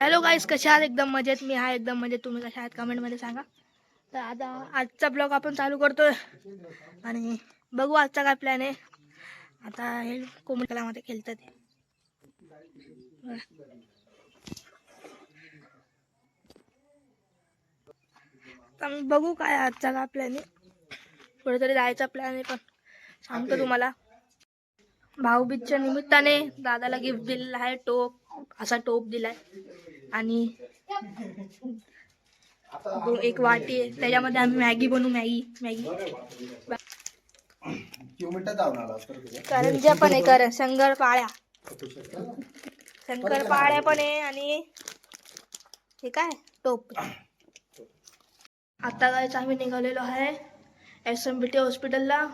Hello गाईस, कशा आहात? एकदम मजेत. मी आहे एकदम मजेत. तुम्ही कशा आहात कमेंटमध्ये सांगा. तर आता आजचा ब्लॉग आपण चालू करतोय आणि बघू आजचा काय प्लॅन आहे. आता हे कोमलकलामध्ये खेळतात. तर बघू काय आजचा काय प्लॅन आहे. कुठेतरी जायचा प्लॅन आहे, पण सांगतो तुम्हाला. भाऊबीजच्या निमित्ताने दादाला गिफ्ट दिलेला आहे. असा टोप दिलाय आणि एक वाटी आहे, त्याच्यामध्ये आम्ही मॅगी बनवू. मॅगी करंज्या पण आहे, शंकरपाळ्या पण आहे आणि हे काय टोप. आता गायच आम्ही निघालेलो आहे SMBT हॉस्पिटलला.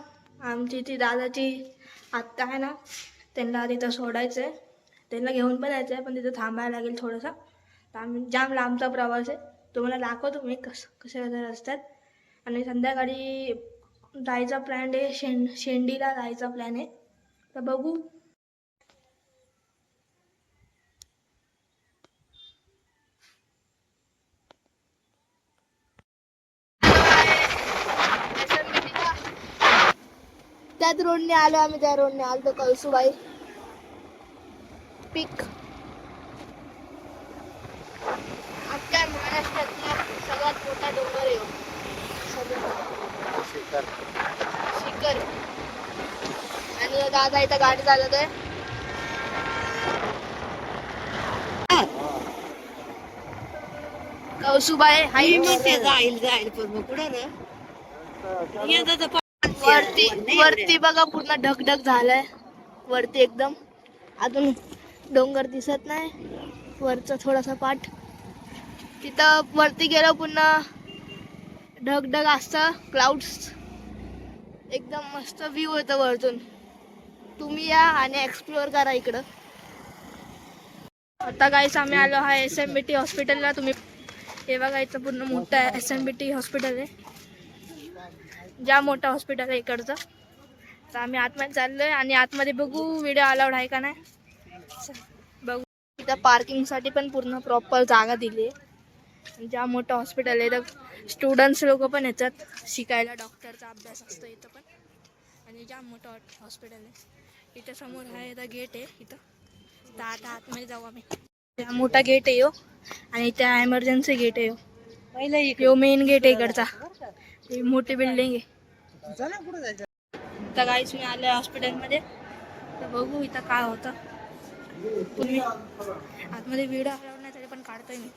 आमची ती दादाची आत्या आहे ना, त्यांना तिथं सोडायचंय. त्यांना घेऊन पण यायचं आहे, पण तिथं थांबायला लागेल थोडंसं. तर आम्ही जाम लांबचा प्रवास आहे, तुम्हाला दाखवतो मी कसे रस्त्यात. आणि संध्याकाळी जायचा प्लॅन आहे, शेंडीला जायचा प्लॅन आहे. तर बघू. त्याच रोडने आलो आम्ही, त्या रोडने आलो कळसूबाई पीक. अख्ख्या महाराष्ट्रातला सगळ्यात मोठा डोंगर आहे शिखर. आणि दादा इथं गाडी चालवत आहे. कौसुबाई हाय वरती बघा, पूर्ण ढगढग झालाय वरती एकदम. अजून डोंगर दिसत नाही, वरचा थोडासा पाठ. तिथं वरती गेलो पुन्हा ढगढग असतं, क्लाउड्स. एकदम मस्त व्ह्यू येतं वरतून. तुम्ही या आणि एक्सप्लोअर करा इकडं. आता गाईस आम्ही आलो आहे SMBT हॉस्पिटलला. तुम्ही हे बघा, इथं पूर्ण मोठं आहे SMBT हॉस्पिटल आहे. ज्या मोठं हॉस्पिटल आहे इकडचं. तर आम्ही आतमध्ये चाललोय आणि आतमध्ये बघू व्हिडिओ अलाउड आहे का नाही बघू. इथं पार्किंगसाठी पण पूर्ण प्रॉपर जागा दिली आहे. ज्या मोठं हॉस्पिटल आहे, तर स्टुडंट्स लोक पण येतात शिकायला. डॉक्टरचा अभ्यास असतो इथं पण. आणि जाम मोठं हॉस्पिटल आहे. इथं समोर आहे, इथं गेट आहे इथं. तर आता आतमध्ये जाऊ आम्ही. त्या मोठा गेट आहे यो, आणि त्या एमर्जन्सी गेट आहे यो मेन गेट आहे इकडचा. ही मोठी बिल्डिंग आहे. तर गाईस मी आलोय हॉस्पिटलमध्ये. तर बघू इथं काय होतं. तुम्ही आतमध्ये व्हिडिओ अलाउड नाही तरी पण काढतोय मी.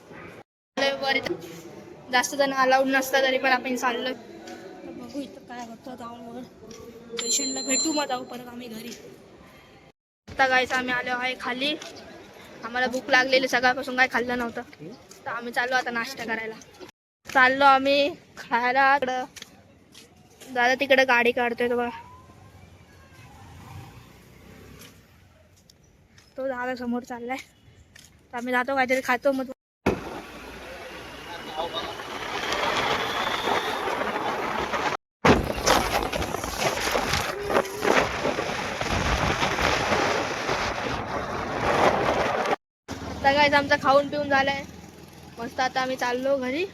जास्त जण अलाउड नसतं तरी पण आपण चाललोय. तर बघू इथं काय होतं. जाऊन पेशंटला भेटू, मग जाऊ परत आम्ही घरी. आता गाईस आम्ही आलो आहे खाली. आम्हाला भूक लागलेली, सकाळपासून काय खाल्लं नव्हतं. तर आम्ही चाललो आता नाश्ता करायला. चाललो आम्ही खायला. दादा तिकडे गाडी काढतोय तो बघा. तो दादा समोर चाललाय. तर आम्ही जातो, काहीतरी खातो. मग आता गाईस आमचा खाऊन पिऊन झालाय मस्त. आता आम्ही चाललो घरी.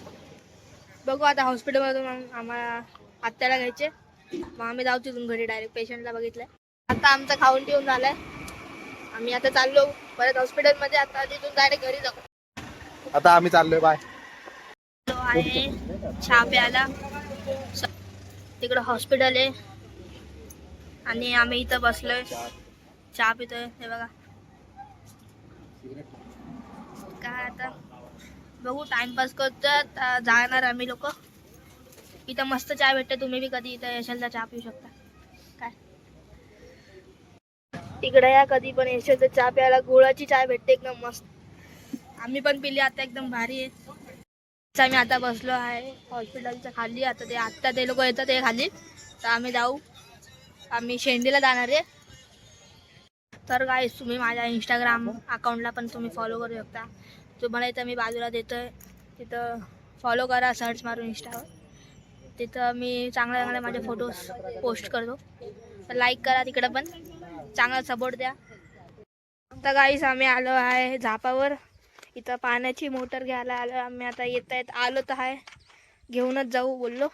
बघू आता हॉस्पिटलमधून आम्हाला आत्याला घ्यायचे, मग आम्ही जाऊ तिथून घरी डायरेक्ट. पेशंटला बघितलंय. आता आमचं खाऊन पिऊन झालंय. आम्ही आता चाललो परत हॉस्पिटलमध्ये. आता तिथून डायरेक्ट घरी जाऊ. आता आम्ही चाललोय. बाय. आहे चहा प्यायला. तिकडं हॉस्पिटल आहे आणि आम्ही इथं बसलोय चहा पितोय. हे बघा काय आता बघू, टाइमपास करतात. जाणार आम्ही लोक. इथं मस्त चहा भेटते. तुम्ही बी कधी इथं येशाल तर चहा पिऊ शकता. काय इकडे या कधी पण येशाल तर चहा प्यायला. गुळाची चहा भेटते एकदम मस्त. आम्ही पण पिली आता, एकदम भारी आहे. आम्ही आता बसलो आहे हॉस्पिटलच्या खाली. आता ते लोक येतात ते खाली. तर आम्ही जाऊ. आम्ही शेंडीला जाणार आहे. तर गाईस तुम्ही माझ्या इंस्टाग्राम अकाउंटला पण तुम्ही फॉलो करू शकता. तुम्हाला इथं मी बाजूला देतोय, तिथं फॉलो करा सर्च मारून इंस्टावर. तिथं मी चांगले माझे फोटोज पोस्ट करतो. तर लाईक करा, तिकडं पण चांगला सपोर्ट द्या. तर गाईस आम्ही आलो आहे झापावर. इथं पाण्याची मोटर घ्यायला आलो आम्ही. आता येत आहेत, आलो तर आहे, घेऊनच जाऊ बोललो.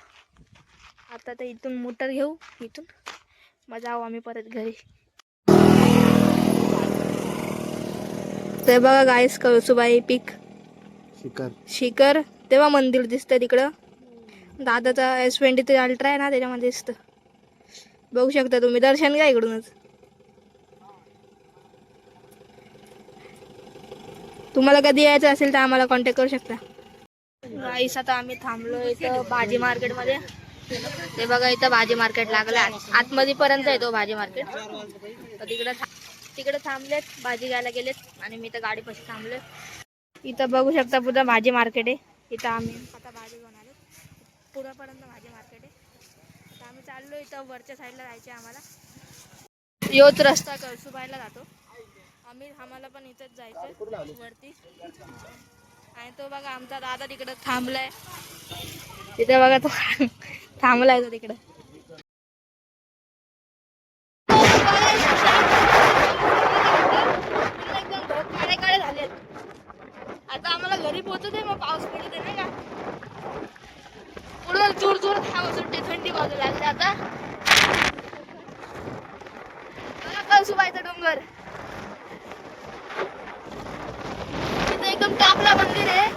आता तर इथून मोटर घेऊ, इथून मग जाऊ आम्ही परत घरी. ते बघा गाईस, कळसुबाई पीक शिखर. तेव्हा मंदिर दिसतं तिकडं. दादाचा S23 अल्ट्रा आहे ना, त्याच्यामध्ये दिसतं. बघू शकता तुम्ही, दर्शन घ्या इकडूनच. तुम्हाला कधी यायचं असेल तर आम्हाला कॉन्टॅक्ट करू शकता. गाईस आता आम्ही थांबलो इथं भाजी मार्केटमध्ये. ते बघा इथं भाजी मार्केट लागलं, आतमध्ये पर्यंत येतो भाजी मार्केट. तर तिकडे थांबलेत, भाजी घ्यायला गेलेत आणि मी तर गाडी पाशी थांबले. इथं बघू शकता पुढं भाजी मार्केट आहे. इथं आम्ही आता भाजी घेऊन आलो. पुढंपर्यंत भाजी मार्केट आहे. आता आम्ही चाललो, इथं वरच्या साईडला जायचे आम्हाला. योच रस्ता कळसुबाईला जातो. आम्हाला पण इथंच जायचं वरती. आणि तो बघा आमचा दादा तिकडं थांबलाय. तिथे बघा तो थांबलाय तो तिकडं. काळे झाले. आता आम्हाला घरी पोहोचू दे, मग पाऊस पडू दे नाही का. पुढे जोर जोर सुट्टी थंडी बाजू लागते आता. बघा कळसुबाईचा डोंगर. इथे एकदम टापला मंदिर आहे.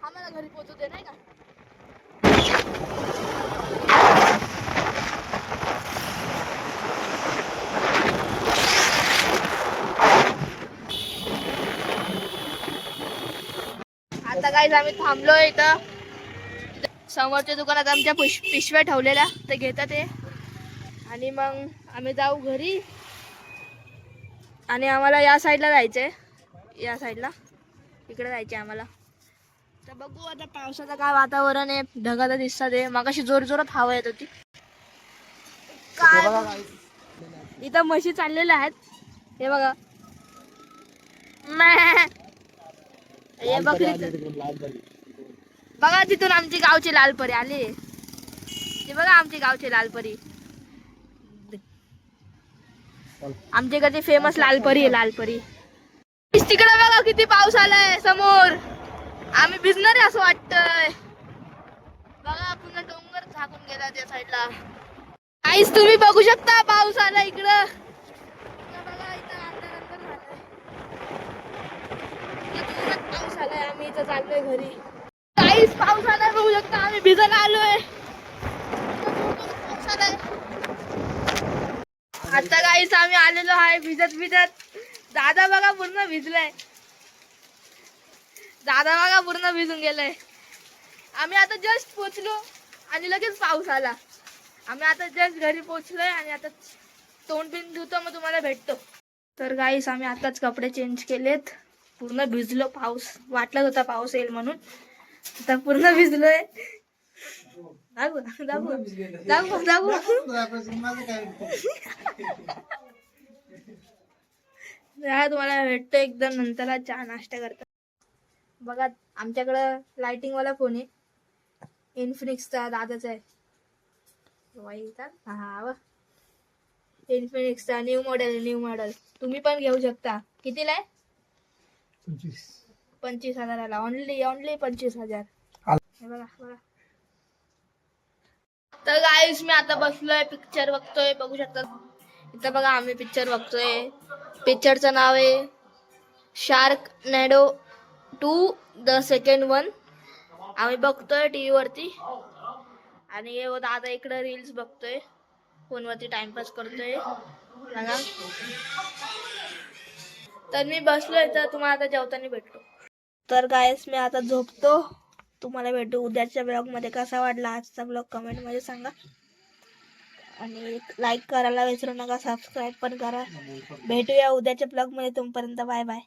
आम्हाला घरी पोहोचू दे नाही का. आता काय आम्ही थांबलोय इथं. समोरच्या दुकानात आमच्या पिशव्या ठेवलेल्या, ते घेतात ते. आणि मग आम्ही जाऊ घरी. आणि आम्हाला या साईडला जायचंय, या साईडला इकडे जायचंय आम्हाला. तर बघू आता पावसाचं काय वातावरण आहे, ढगाला दिसतात आहे. मगाशी जोर जोरात हवा येत होती. काय इथं म्हशी चाललेल्या आहेत, हे बघा. हे बकरी. बघा तिथून आमची गावची लालपरी आली. ते बघा आमची गावची लालपरी. आमच्याकडे फेमस लालपरी आहे, लालपरी. तिकडे बघा किती पाऊस आलाय समोर. आम्ही भिजणार आहे असं वाटतंय. बघा पुन्हा डोंगर झाकून गेला त्या साईडला. काहीच तुम्ही बघू शकता, पाऊस आला इकडं. बघा इथं अंधार झालाय. पाऊस आलाय, आम्ही इथं चाललोय घरी. काहीच पाऊस आलाय, बघू शकता आम्ही भिजायला आलोय. पाऊस आलाय. आता काहीच आम्ही आलेलो आहे भिजत. दादा बघा पूर्ण भिजलाय. दादा बघा पूर्ण भिजून गेलाय. आम्ही आता जस्ट पोचलो आणि लगेच पाऊस आला. आम्ही आता जस्ट घरी पोचलोय आणि आता तोंड बिन धुतो, मग तुम्हाला भेटतो. तर गाईस आम्ही आताच कपडे चेंज केलेत. पूर्ण भिजलो, पाऊस वाटलाच होता पाऊस येईल म्हणून. आता पूर्ण भिजलोय. तुम्हाला भेटतो एकदम नंतर चहा नाश्ता करता. बघा आमच्याकडं लाइटिंग वाला फोन आहे, इन्फिनिक्सचा, दादाचा आहे. हा इन्फिनिक्सचा न्यू मॉडेल. तुम्ही पण घेऊ शकता. कितीला आहे? 25,000ला. ओनली 25,000. बघा. तर गाईस मी आता बसलोय, पिक्चर बघतोय. बघू शकता इथं बघा आम्ही पिक्चर बघतोय. पिक्चरचं नाव आहे शार्कनॅडो 2 द सेकंड वन. आम्ही बघतोय टीव्ही वरती. आणि हे दादा इकडे रील्स बघतोय, फोनवरती टाइमपास करतोय. बघा तर मी बसलोय, तर तुम्हाला आता जेवताना भेटतो. तर गाईस मी आता झोपतो. तुम्हाला भेटू उद्याच्या ब्लॉग मध्ये. कसा वाटला आजचा ब्लॉग कमेंट मध्ये सांगा. आणि लाईक करायला विसरू नका, सबस्क्राईब पण करा. भेटूया उद्याच्या ब्लॉग मध्ये. तोपर्यंत बाय बाय.